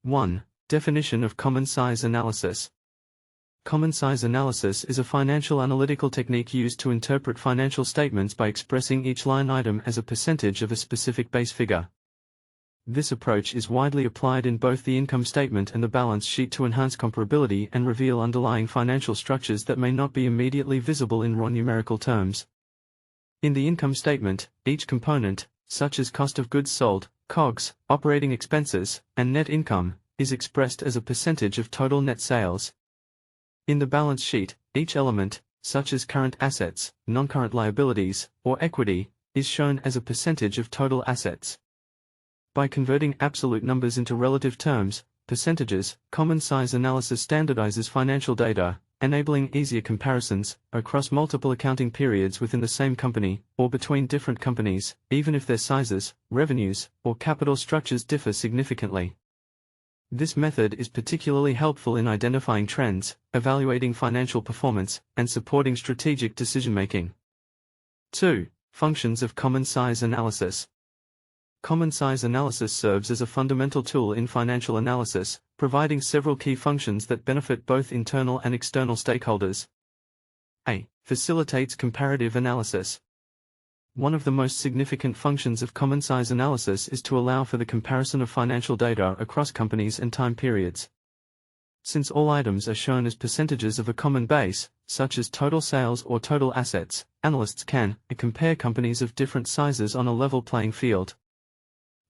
1. Definition of common size analysis. Common size analysis is a financial analytical technique used to interpret financial statements by expressing each line item as a percentage of a specific base figure. This approach is widely applied in both the income statement and the balance sheet to enhance comparability and reveal underlying financial structures that may not be immediately visible in raw numerical terms. In the income statement, each component, such as cost of goods sold, COGS, operating expenses, and net income, is expressed as a percentage of total net sales. In the balance sheet, each element, such as current assets, non-current liabilities, or equity, is shown as a percentage of total assets. By converting absolute numbers into relative terms, percentages, common size analysis standardizes financial data, enabling easier comparisons across multiple accounting periods within the same company, or between different companies, even if their sizes, revenues, or capital structures differ significantly. This method is particularly helpful in identifying trends, evaluating financial performance, and supporting strategic decision-making. 2. Functions of common size analysis. Common size analysis serves as a fundamental tool in financial analysis, providing several key functions that benefit both internal and external stakeholders. A. Facilitates comparative analysis. One of the most significant functions of common size analysis is to allow for the comparison of financial data across companies and time periods. Since all items are shown as percentages of a common base, such as total sales or total assets, analysts can compare companies of different sizes on a level playing field.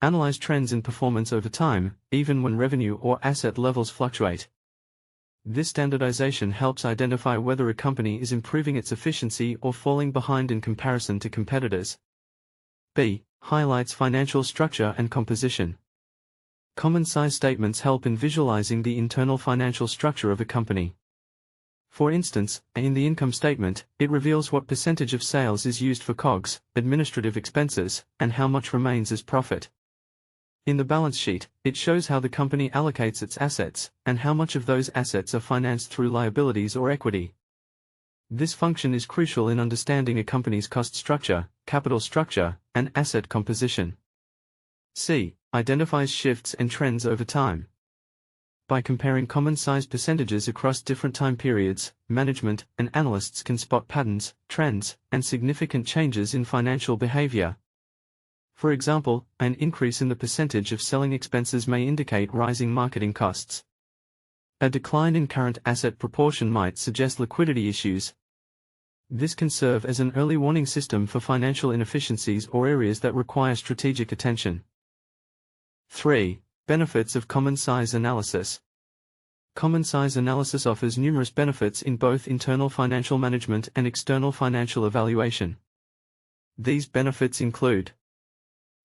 Analyze trends in performance over time, even when revenue or asset levels fluctuate. This standardization helps identify whether a company is improving its efficiency or falling behind in comparison to competitors. B. Highlights financial structure and composition. Common size statements help in visualizing the internal financial structure of a company. For instance, in the income statement, it reveals what percentage of sales is used for COGS, administrative expenses, and how much remains as profit. In the balance sheet, it shows how the company allocates its assets, and how much of those assets are financed through liabilities or equity. This function is crucial in understanding a company's cost structure, capital structure, and asset composition. C. Identifies shifts and trends over time. By comparing common size percentages across different time periods, management and analysts can spot patterns, trends, and significant changes in financial behavior. For example, an increase in the percentage of selling expenses may indicate rising marketing costs. A decline in current asset proportion might suggest liquidity issues. This can serve as an early warning system for financial inefficiencies or areas that require strategic attention. 3. Benefits of common size analysis. Common size analysis offers numerous benefits in both internal financial management and external financial evaluation. These benefits include: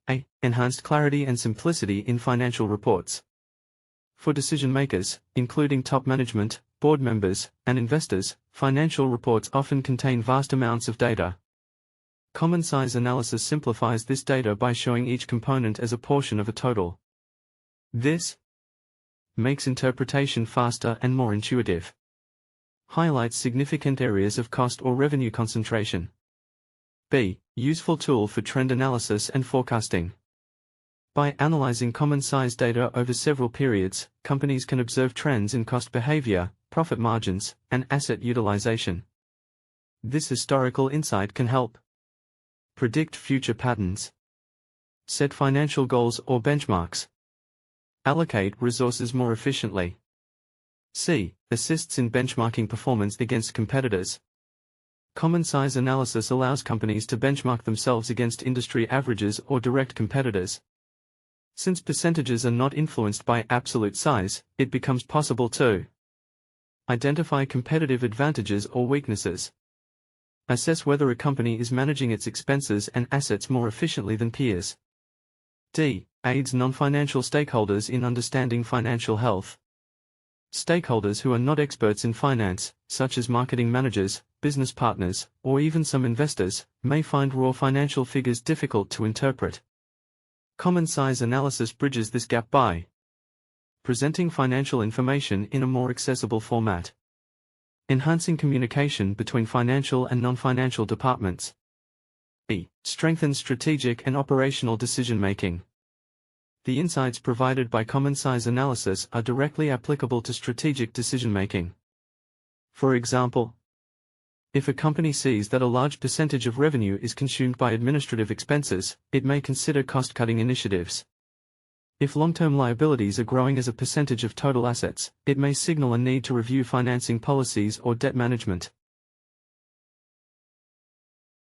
A. Enhanced clarity and simplicity in financial reports. For decision-makers, including top management, board members, and investors, financial reports often contain vast amounts of data. Common size analysis simplifies this data by showing each component as a portion of a total. This makes interpretation faster and more intuitive. Highlights significant areas of cost or revenue concentration. B. Useful tool for trend analysis and forecasting. By analyzing common size data over several periods, companies can observe trends in cost behavior, profit margins, and asset utilization. This historical insight can help predict future patterns, set financial goals or benchmarks, allocate resources more efficiently. C. Assists in benchmarking performance against competitors. Common size analysis allows companies to benchmark themselves against industry averages or direct competitors. Since percentages are not influenced by absolute size, it becomes possible to identify competitive advantages or weaknesses. Assess whether a company is managing its expenses and assets more efficiently than peers. D. Aids non-financial stakeholders in understanding financial health. Stakeholders who are not experts in finance, such as marketing managers, business partners, or even some investors, may find raw financial figures difficult to interpret. Common size analysis bridges this gap by presenting financial information in a more accessible format, enhancing communication between financial and non-financial departments. E. Strengthens strategic and operational decision-making. The insights provided by common size analysis are directly applicable to strategic decision-making. For example, if a company sees that a large percentage of revenue is consumed by administrative expenses, it may consider cost-cutting initiatives. If long-term liabilities are growing as a percentage of total assets, it may signal a need to review financing policies or debt management.